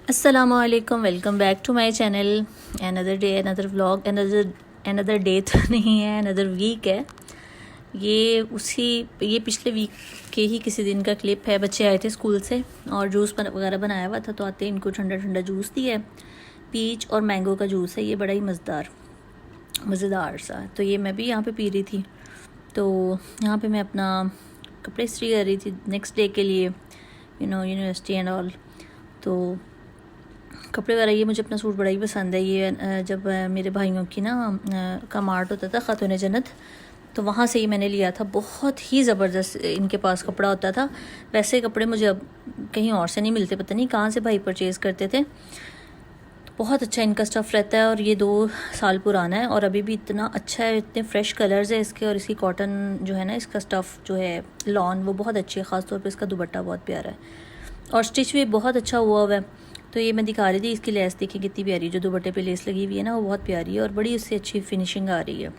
अस्सलामुअलैकुम, welcome back to my channel. Another day, another vlog, another day तो नहीं है, अनदर वीक है। ये पिछले वीक के ही किसी दिन का क्लिप है। बच्चे आए थे स्कूल से और जूस वगैरह बनाया हुआ था, तो आते इनको ठंडा ठंडा जूस दिया है। पीच और मैंगो का जूस है, ये बड़ा ही मज़ेदार सा। तो ये मैं भी यहाँ पे पी रही थी। तो यहाँ पे मैं अपना कपड़े इस्त्री कर रही थी नेक्स्ट डे के लिए, यूनिवर्सिटी एंड ऑल। तो कपड़े वगैरह, ये मुझे अपना सूट बड़ा ही पसंद है। ये जब मेरे भाइयों की का मार्ट होता था खातून जन्नत, तो वहाँ से ही मैंने लिया था। बहुत ही ज़बरदस्त इनके पास कपड़ा होता था। वैसे कपड़े मुझे अब कहीं और से नहीं मिलते, पता नहीं कहाँ से भाई परचेज़ करते थे। तो बहुत अच्छा इनका स्टफ़ रहता है और ये 2 साल पुराना है और अभी भी इतना अच्छा है, इतने फ्रेश कलर्स है इसके। और इसकी कॉटन जो है ना, इसका स्टफ़ जो है लॉन, वो बहुत अच्छी है। ख़ासतौर पर इसका दुपट्टा बहुत प्यारा है और स्टिच भी बहुत अच्छा हुआ है। तो ये मैं दिखा रही थी, इसकी लेस देखिए कितनी प्यारी, जो दुपट्टे पे लेस लगी हुई है ना, वो बहुत प्यारी है और बड़ी उससे अच्छी फिनिशिंग आ रही है।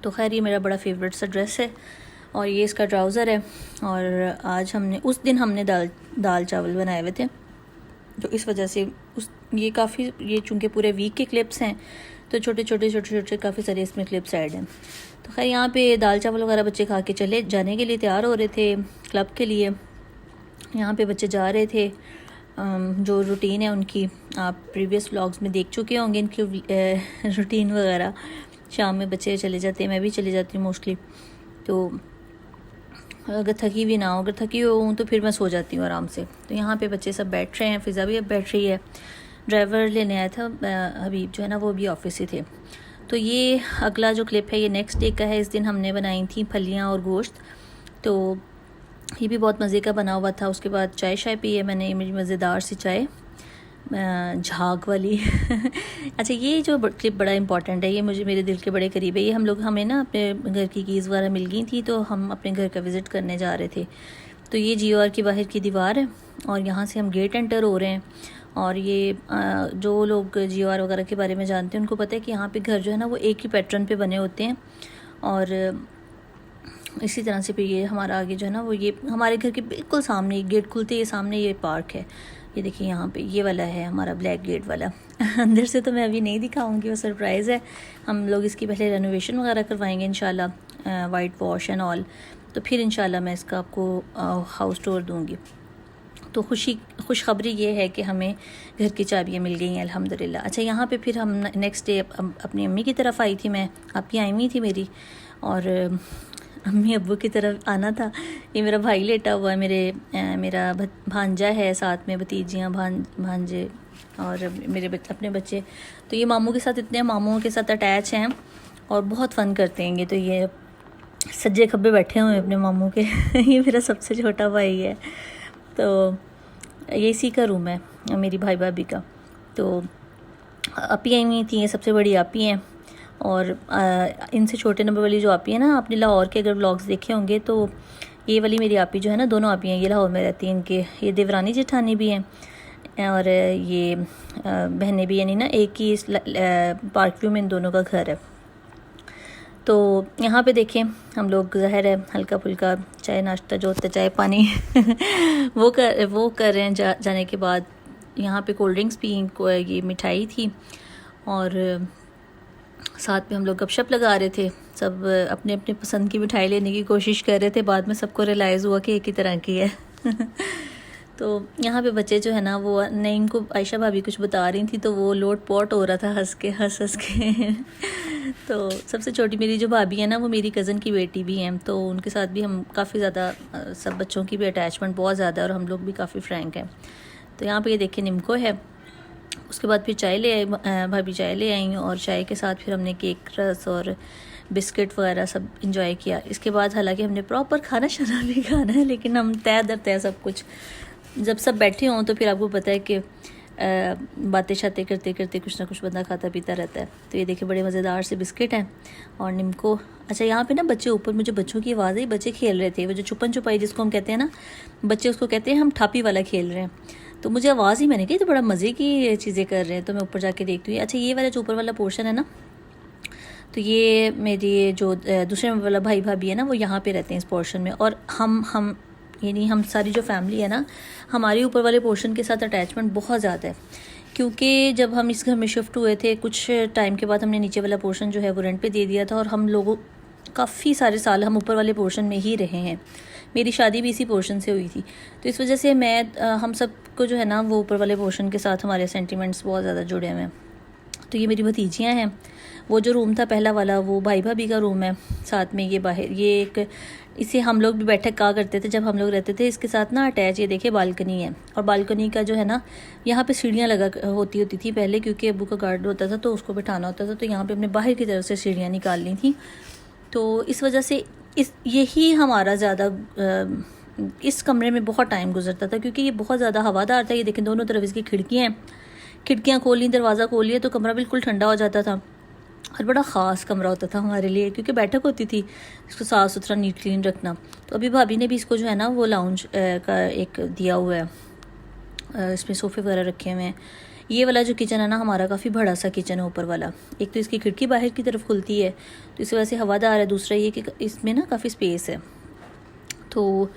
तो खैर, ये मेरा बड़ा फेवरेट सा ड्रेस है और ये इसका ट्राउज़र है। और आज उस दिन हमने दाल चावल बनाए हुए थे, तो इस वजह से ये चूँकि पूरे वीक के क्लिप्स हैं, तो छोटे छोटे काफ़ी सारे इसमें क्लिप्स ऐड हैं। तो खैर, यहाँ पे दाल चावल वगैरह बच्चे खा के चले जाने के लिए तैयार हो रहे थे क्लब के लिए। यहाँ पे बच्चे जा रहे थे। जो रूटीन है उनकी, आप प्रीवियस व्लॉग्स में देख चुके होंगे इनकी रूटीन वगैरह। शाम में बच्चे चले जाते हैं, मैं भी चली जाती हूँ मोस्टली। तो अगर थकी हुई तो फिर मैं सो जाती हूँ आराम से। तो यहाँ पे बच्चे सब बैठ रहे हैं, फ़िज़ा भी अब बैठ रही है। ड्राइवर लेने आया था हबीब जो है ना, वो भी ऑफिस ही थे। तो ये अगला जो क्लिप है ये नेक्स्ट डे का है। इस दिन हमने बनाई थी फलियाँ और गोश्त, तो ये भी बहुत मज़े का बना हुआ था। उसके बाद चाय पी है मैंने, मेरी मज़ेदार सी चाय, झाग वाली। अच्छा, ये जो क्लिप बड़ा इंपॉर्टेंट है, ये मेरे दिल के बड़े करीब है। ये हमें ना अपने घर की कीज़ वगैरह मिल गई थी, तो हम अपने घर का विज़िट करने जा रहे थे। तो ये GOR की बाहर की दीवार है और यहाँ से हम गेट एंटर हो रहे हैं। और ये जो लोग GOR वगैरह के बारे में जानते हैं उनको पता है कि यहाँ पे घर जो है ना, वो एक ही पैटर्न पे बने होते हैं। और इसी तरह से फिर ये हमारा आगे जो है ना, वो ये हमारे घर के बिल्कुल सामने, गेट खुलते ही सामने ये पार्क है। ये देखिए, यहाँ पे ये वाला है हमारा ब्लैक गेट वाला। अंदर से तो मैं अभी नहीं दिखाऊंगी, वो सरप्राइज़ है। हम लोग इसकी पहले रेनोवेशन वगैरह करवाएंगे इंशाल्लाह, वाइट वॉश एंड ऑल। तो फिर इंशाल्लाह मैं इसका आपको हाउस टूर दूँगी। तो खुशखबरी ये है कि हमें घर की चाबियाँ मिल गई हैं अल्हम्दुलिल्लाह। अच्छा, यहाँ पे फिर हम नेक्स्ट डे अपनी अम्मी की तरफ आई थी मैं, आप ही आई हुई थी मेरी, और अम्मी अब्बू की तरफ आना था। ये मेरा भाई लेटा हुआ है, मेरा भांजा है, साथ में भतीजियाँ, भांजे और मेरे अपने बच्चे। तो ये मामू के साथ, इतने मामूओं के साथ अटैच हैं और बहुत फ़न करते हैं। तो ये सज्जे खब्बे बैठे हुए हैं अपने मामू के। ये मेरा सबसे छोटा भाई है। तो ये इसी का रूम है, मेरी भाई भाभी का। तो आपी आई हुई थी, ये सबसे बड़ी आपी हैं। और इनसे छोटे नंबर वाली जो आपी है ना, आपने लाहौर के अगर व्लॉग्स देखे होंगे तो ये वाली मेरी आपी जो है ना, दोनों आपी हैं, ये लाहौर में रहती हैं। इनके ये देवरानी जेठानी भी हैं और ये बहनें भी, यानी ना एक ही पार्क व्यू में इन दोनों का घर है। तो यहाँ पे देखें, हम लोग ज़ाहिर है हल्का फुल्का चाय नाश्ता जो होता है, चाय पानी वो कर रहे हैं। जाने के बाद यहाँ पे कोल्ड ड्रिंक्स भी, ये मिठाई थी और साथ में हम लोग गपशप लगा रहे थे। सब अपने अपने पसंद की मिठाई लेने की कोशिश कर रहे थे। बाद में सबको रियलाइज़ हुआ कि एक ही तरह की है। तो यहाँ पे बच्चे जो है ना, वो नहीं, इनको आयशा भाभी कुछ बता रही थी, तो वो लोट पोट हो रहा था हंस के। तो सबसे छोटी मेरी जो भाभी है ना, वो मेरी कज़न की बेटी भी हैं, तो उनके साथ भी हम काफ़ी ज़्यादा, सब बच्चों की भी अटैचमेंट बहुत ज़्यादा है और हम लोग भी काफ़ी फ्रैंक हैं। तो यहाँ पे ये देखिए निम्को है। उसके बाद फिर चाय ले आई, भाभी चाय ले आई और चाय के साथ फिर हमने केक, रस और बिस्किट वगैरह सब इंजॉय किया। इसके बाद हालांकि हमने प्रॉपर खाना शाना भी खाना है, लेकिन हम तय दर तय सब कुछ, जब सब बैठे हों तो फिर आपको पता है कि बातें शातें करते करते कुछ ना कुछ बंदा खाता पीता रहता है। तो ये देखिए, बड़े मज़ेदार से बिस्किट हैं और निम्को। अच्छा, यहाँ पे ना बच्चे ऊपर, मुझे बच्चों की आवाज़ आई, बच्चे खेल रहे थे, वो जो छुपन छुपाई जिसको हम कहते हैं ना, बच्चे उसको कहते हैं, हम ठापी वाला खेल रहे हैं। तो मुझे आवाज़ ही, मैंने कही तो बड़ा मज़े की चीज़ें कर रहे हैं। तो मैं ऊपर जाके देखती हूँ। अच्छा, ये वाला जो ऊपर वाला पोर्शन है ना, तो ये मेरी जो दूसरे वाला भाई भाभी है ना, वो यहाँ पे रहते हैं इस पोर्शन में। और हम यानी हम सारी जो फैमिली है ना, हमारी ऊपर वाले पोर्शन के साथ अटैचमेंट बहुत ज़्यादा है, क्योंकि जब हम इस घर में शिफ्ट हुए थे कुछ टाइम के बाद हमने नीचे वाला पोर्शन जो है वो रेंट पे दे दिया था, और हम लोगों काफ़ी सारे साल हम ऊपर वाले पोर्शन में ही रहे हैं। मेरी शादी भी इसी पोर्शन से हुई थी, तो इस वजह से हम सबको जो है ना वो ऊपर वाले पोर्शन के साथ हमारे सेंटिमेंट्स बहुत ज़्यादा जुड़े हुए हैं। तो ये मेरी भतीजियाँ हैं। वो जो रूम था पहला वाला, वो भाई भाभी का रूम है। साथ में ये बाहर ये एक, इसे हम लोग भी बैठक कहा करते थे जब हम लोग रहते थे। इसके साथ ना अटैच ये देखिए बालकनी है, और बालकनी का जो है ना यहाँ पे सीढ़ियाँ लगा होती थी पहले, क्योंकि अब्बू का गार्ड होता था तो उसको बैठाना होता था, तो यहाँ पे हमने बाहर की तरफ से सीढ़ियाँ निकालनी थी। तो इस वजह से यही हमारा ज़्यादा इस कमरे में बहुत टाइम गुजरता था, क्योंकि ये बहुत ज़्यादा हवादार था। ये देखें दोनों तरफ इसकी खिड़कियाँ खोल ली, दरवाज़ा खोल लिया तो कमरा बिल्कुल ठंडा हो जाता था, और बड़ा ख़ास कमरा होता था हमारे लिए, क्योंकि बैठक होती थी, इसको साफ़ सुथरा नीट क्लीन रखना। तो अभी भाभी ने भी इसको जो है ना वो लाउंज का एक दिया हुआ है, इसमें सोफ़े वगैरह रखे हुए हैं। ये वाला जो किचन है ना हमारा, काफ़ी बड़ा सा किचन है ऊपर वाला। एक तो इसकी खिड़की बाहर की तरफ खुलती है तो इस वजह से हवादार है, दूसरा ये कि इसमें ना काफ़ी स्पेस है। तो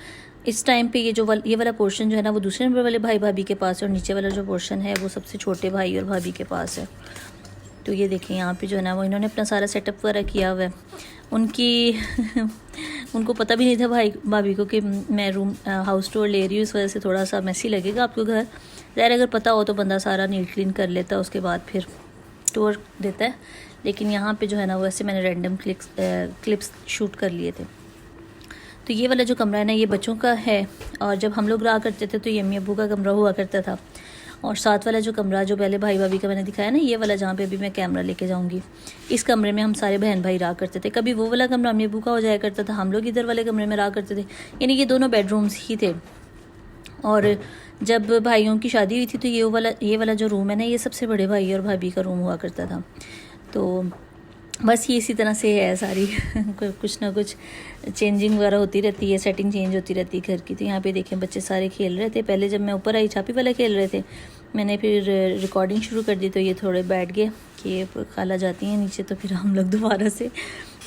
इस टाइम पे ये वाला पोर्शन जो है ना वो दूसरे नंबर वाले भाई भाभी के पास है, और नीचे वाला जो पोर्शन है वो सबसे छोटे भाई और भाभी के पास है। तो ये देखें यहाँ पे जो है ना वो इन्होंने अपना सारा सेटअप वगैरह किया हुआ है। उनको पता भी नहीं था भाई भाभी को कि मैं हाउस टूर ले रही हूँ, इस वजह से थोड़ा सा मैसी लगेगा आपको घर। ज़ाहिर अगर पता हो तो बंदा सारा नीट क्लीन कर लेता है, उसके बाद फिर टूर देता है। लेकिन यहाँ पे जो है ना वैसे मैंने रैंडम क्लिप्स शूट कर लिए थे। तो ये वाला जो कमरा है ना ये बच्चों का है, और जब हम लोग रहा करते थे तो ये अम्मी अब्बू का कमरा हुआ करता था। और साथ वाला जो कमरा जो पहले भाई भाभी का मैंने दिखाया ना, ये वाला जहाँ पे अभी मैं कैमरा लेके जाऊँगी, इस कमरे में हम सारे बहन भाई रहा करते थे। कभी वो वाला कमरा अम्मी अब्बू का हो जाया करता था, हम लोग इधर वाले कमरे में रहा करते थे, यानी ये दोनों बेडरूम्स ही थे। और जब भाइयों की शादी हुई थी तो ये वाला जो रूम है ना ये सबसे बड़े भाई और भाभी का रूम हुआ करता था। तो बस ये इसी तरह से है सारी कुछ ना कुछ चेंजिंग वगैरह होती रहती है, सेटिंग चेंज होती रहती है घर की। तो यहाँ पे देखें बच्चे सारे खेल रहे थे। पहले जब मैं ऊपर आई छापी वाला खेल रहे थे, मैंने फिर रिकॉर्डिंग शुरू कर दी तो ये थोड़े बैठ गए कि खाला जाती हैं नीचे तो फिर हम लोग दोबारा से,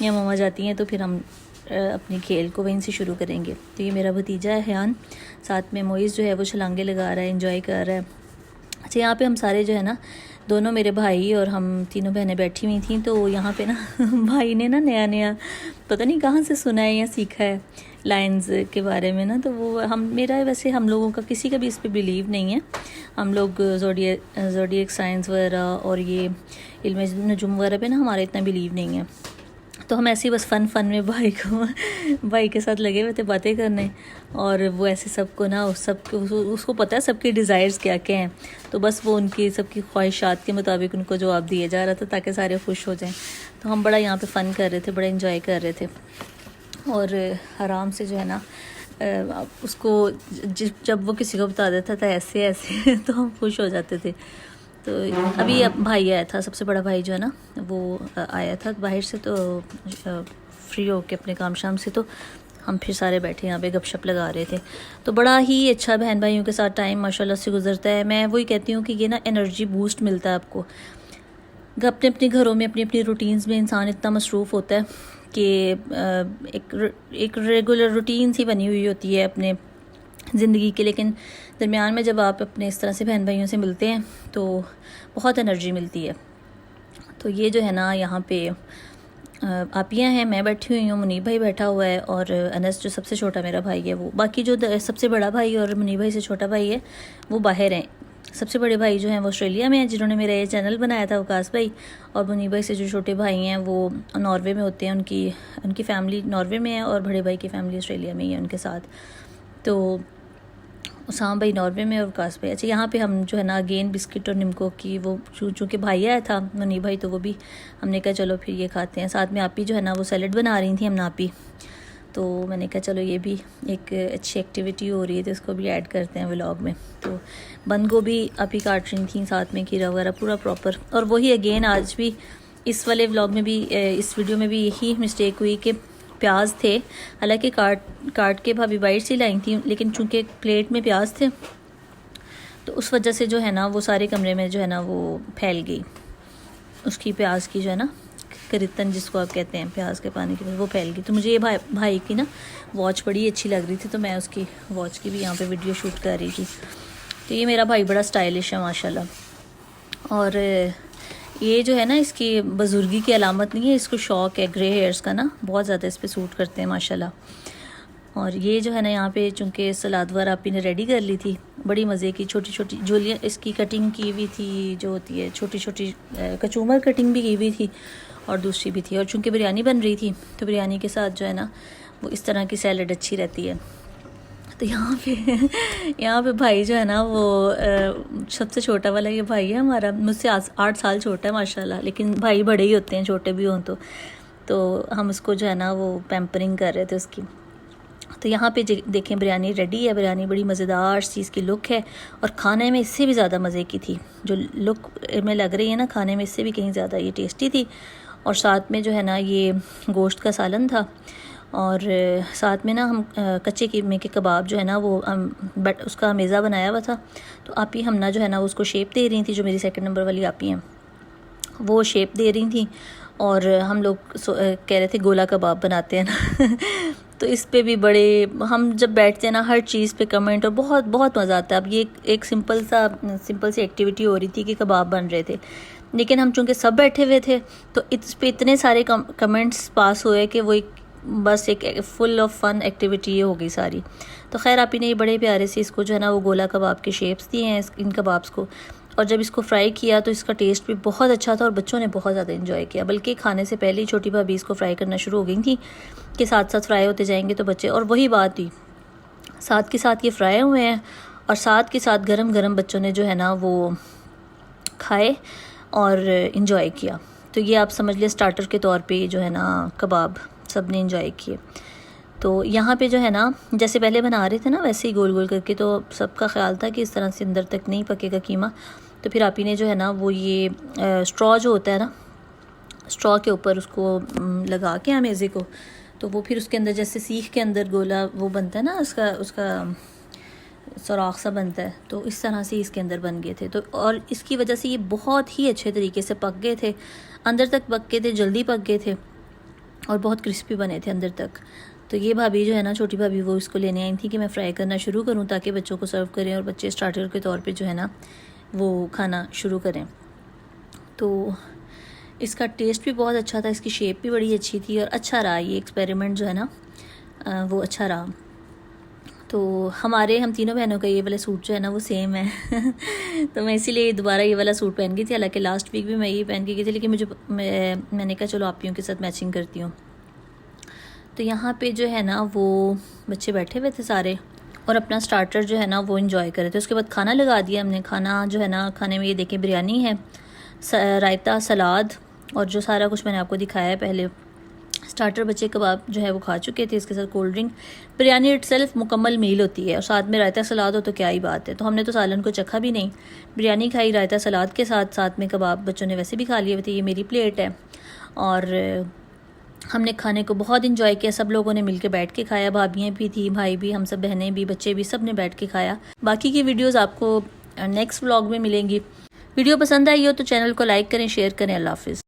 या मम्मा जाती हैं तो फिर हम अपनी खेल को वहीं से शुरू करेंगे। तो ये मेरा भतीजा है हयान, साथ में मोइज़ जो है वो छलांगे लगा रहा है, एंजॉय कर रहा है। अच्छा यहाँ पे हम सारे जो है ना, दोनों मेरे भाई और हम तीनों बहनें बैठी हुई थी। तो यहाँ पे ना भाई ने ना नया पता नहीं कहाँ से सुना है या सीखा है लाइंस के बारे में ना, तो वो वैसे हम लोगों का किसी का भी इस पे बिलीव नहीं है। हम लोग ज़ोडिएक साइंस वगैरह और ये इल्म नजुम वगैरह पे ना हमारा इतना बिलीव नहीं है। तो हम ऐसे ही बस फ़न में भाई के साथ लगे हुए थे बातें करने, और वो ऐसे सबको ना उसको पता है सबके डिज़ायर्स क्या क्या हैं, तो बस वो उनकी सबकी ख्वाहिशात के मुताबिक उनको जवाब दिया जा रहा था ताकि सारे खुश हो जाएं। तो हम बड़ा यहाँ पे फ़न कर रहे थे, बड़ा एंजॉय कर रहे थे, और आराम से जो है ना उसको जब वो किसी को बता देता था ऐसे तो हम खुश हो जाते थे। तो अभी भाई आया था, सबसे बड़ा भाई जो है ना वो आया था बाहर से, तो फ्री हो के अपने काम शाम से, तो हम फिर सारे बैठे यहाँ पे गपशप लगा रहे थे। तो बड़ा ही अच्छा बहन भाइयों के साथ टाइम माशाल्लाह से गुजरता है। मैं वही कहती हूँ कि ये ना एनर्जी बूस्ट मिलता है आपको। अपने अपने घरों में अपनी अपनी रूटीन्स में इंसान इतना मसरूफ़ होता है कि एक रेगुलर रूटीन सी बनी हुई होती है अपने ज़िंदगी के, लेकिन दरमियान में जब आप अपने इस तरह से बहन भाइयों से मिलते हैं तो बहुत एनर्जी मिलती है। तो ये जो है ना यहाँ पे आपियाँ हैं, मैं बैठी हुई हूँ, मुनीब भाई बैठा हुआ है, और अनस जो सबसे छोटा मेरा भाई है वो, बाकी जो सबसे बड़ा भाई और मुनीब भाई से छोटा भाई है वो बाहर हैं। सबसे बड़े भाई जो हैं वो ऑस्ट्रेलिया में हैं, जिन्होंने मेरा ये चैनल बनाया था वकास भाई, और मुनीब भाई से जो छोटे भाई हैं वो नॉर्वे में होते हैं, उनकी फैमिली नॉर्वे में है, और बड़े भाई की फैमिली ऑस्ट्रेलिया में ही है उनके साथ। तो उसाम भाई नॉर्वे में और वकास भाई। अच्छा यहाँ पे हम जो है ना अगेन बिस्किट और निमको की वो चूँकि भाई आया था मुनीब भाई, तो वो भी हमने कहा चलो फिर ये खाते हैं। साथ में आपी जो है ना वो सैलड बना रही थी हम नापी, तो मैंने कहा चलो ये भी एक अच्छी एक्टिविटी हो रही है तो इसको भी ऐड करते हैं व्लॉग में। तो बंद गोभी आपी काट रही थी, साथ में खीरा वगैरह पूरा प्रॉपर। और वही अगेन आज भी इस वाले व्लॉग में भी, इस वीडियो में भी यही मिस्टेक हुई कि प्याज थे, हालांकि काट के भाभी बाइट से लाई थी, लेकिन चूंकि प्लेट में प्याज थे तो उस वजह से जो है ना वो सारे कमरे में जो है ना वो फैल गई, उसकी प्याज की जो है ना के रितन जिसको आप कहते हैं प्याज के पानी की, वो फैल गई। तो मुझे ये भाई की ना वॉच बड़ी अच्छी लग रही थी, तो मैं उसकी वॉच की भी यहाँ पे वीडियो शूट कर रही थी। तो ये मेरा भाई बड़ा स्टाइलिश है माशाल्लाह। और ये जो है ना इसकी बुजुर्गी की अलामत नहीं है, इसको शौक़ है ग्रे हेयर्स का ना, बहुत ज़्यादा इस पर सूट करते हैं माशाल्लाह। और ये जो है ना यहाँ पे चूँकि सलाद वगैरह आपी ने रेडी कर ली थी, बड़ी मज़े की छोटी छोटी जोलियाँ इसकी कटिंग की हुई थी, जो होती है छोटी छोटी कचूमर कटिंग भी की हुई थी और दूसरी भी थी। और चूँकि बिरयानी बन रही थी तो बिरयानी के साथ जो है ना वो इस तरह की सैलड अच्छी रहती है। तो यहाँ पे भाई जो है ना वो सबसे छोटा वाला ये भाई है हमारा, मुझसे 8 साल छोटा है माशाल्लाह, लेकिन भाई बड़े ही होते हैं छोटे भी हों तो हम उसको जो है ना वो पैम्परिंग कर रहे थे उसकी। तो यहाँ पे देखें बिरयानी रेडी है। बिरयानी बड़ी मज़ेदार चीज़ की लुक है और खाने में इससे भी ज़्यादा मज़े की थी। जो लुक में लग रही है ना, खाने में इससे भी कहीं ज़्यादा ये टेस्टी थी। और साथ में जो है ना ये गोश्त का सालन था और साथ में ना हम कच्चे कीमे के कबाब जो है ना वो बट उसका मेज़ा बनाया हुआ था। तो आपी हम ना जो है ना उसको शेप दे रही थी, जो मेरी 2nd नंबर वाली आपी हैं वो शेप दे रही थी। और हम लोग कह रहे थे गोला कबाब बनाते हैं ना तो इस पे भी बड़े हम जब बैठते हैं ना हर चीज़ पे कमेंट और बहुत बहुत मज़ा आता है। अब ये एक सिंपल सी एक्टिविटी हो रही थी कि कबाब बन रहे थे, लेकिन हम चूँकि सब बैठे हुए थे तो इस पे इतने सारे कमेंट्स पास हुए कि वो एक फुल ऑफ फन एक्टिविटी हो गई सारी। तो खैर आप ही ने ये बड़े प्यारे से इसको जो है ना वो गोला कबाब के शेप्स दिए हैं इन कबाब्स को। और जब इसको फ्राई किया तो इसका टेस्ट भी बहुत अच्छा था और बच्चों ने बहुत ज़्यादा एंजॉय किया। बल्कि खाने से पहले ही छोटी भाभी इसको फ्राई करना शुरू हो गई थी कि साथ साथ फ्राई होते जाएंगे तो बच्चे, और वही बात थी साथ के साथ ये फ्राई हुए हैं और साथ के साथ गरम गरम बच्चों ने जो है ना वो खाए और इन्जॉय किया। तो ये आप समझ लिया स्टार्टर के तौर पे जो है ना कबाब सब ने इन्जॉय किए। तो यहाँ पे जो है ना जैसे पहले बना रहे थे ना वैसे ही गोल गोल करके, तो सबका ख्याल था कि इस तरह से अंदर तक नहीं पकेगा कीमा। तो फिर आप ही ने जो है ना वो ये स्ट्रॉ जो होता है ना, स्ट्रॉ के ऊपर उसको लगा के अमेज़े को, तो वो फिर उसके अंदर जैसे सीख के अंदर गोला वो बनता है ना उसका सुराख सा बनता है, तो इस तरह से इसके अंदर बन गए थे। तो और इसकी वजह से ये बहुत ही अच्छे तरीके से पक गए थे, अंदर तक पक गए थे, जल्दी पक गए थे और बहुत क्रिस्पी बने थे अंदर तक। तो ये भाभी जो है ना छोटी भाभी वो इसको लेने आई थी कि मैं फ्राई करना शुरू करूं ताकि बच्चों को सर्व करें और बच्चे स्टार्टर के तौर पे जो है ना वो खाना शुरू करें। तो इसका टेस्ट भी बहुत अच्छा था, इसकी शेप भी बड़ी अच्छी थी और अच्छा रहा ये एक्सपेरिमेंट जो है ना वो अच्छा रहा। तो हम तीनों बहनों का ये वाला सूट जो है ना वो सेम है तो मैं इसीलिए दोबारा ये वाला सूट पहन गई थी। हालांकि लास्ट वीक भी मैं ये पहन के गई थी, लेकिन मैंने कहा चलो आपियों के साथ मैचिंग करती हूँ। तो यहाँ पे जो है ना वो बच्चे बैठे हुए थे सारे और अपना स्टार्टर जो है ना वो एंजॉय कर रहे थे। उसके बाद खाना लगा दिया हमने। खाना जो है ना खाने में ये देखें बिरयानी है, रायता, सलाद और जो सारा कुछ मैंने आपको दिखाया है पहले। स्टार्टर बच्चे कबाब जो है वो खा चुके थे, इसके साथ कोल्ड ड्रिंक। बिरयानी इटसेल्फ मुकम्मल मील होती है और साथ में रायता सलाद हो तो क्या ही बात है। तो हमने तो सालन को चखा भी नहीं, बिरयानी खाई रायता सलाद के साथ, साथ में कबाब बच्चों ने वैसे भी खा लिए थे। ये मेरी प्लेट है और हमने खाने को बहुत इंजॉय किया। सब लोगों ने मिलकर बैठ के खाया, भाभियाँ भी थी, भाई भी, हम सब बहनें भी, बच्चे भी, सब ने बैठ के खाया। बाकी की वीडियोज़ आपको नेक्स्ट व्लॉग में मिलेंगी। वीडियो पसंद आई हो तो चैनल को लाइक करें, शेयर करें। अल्लाह हाफिज़।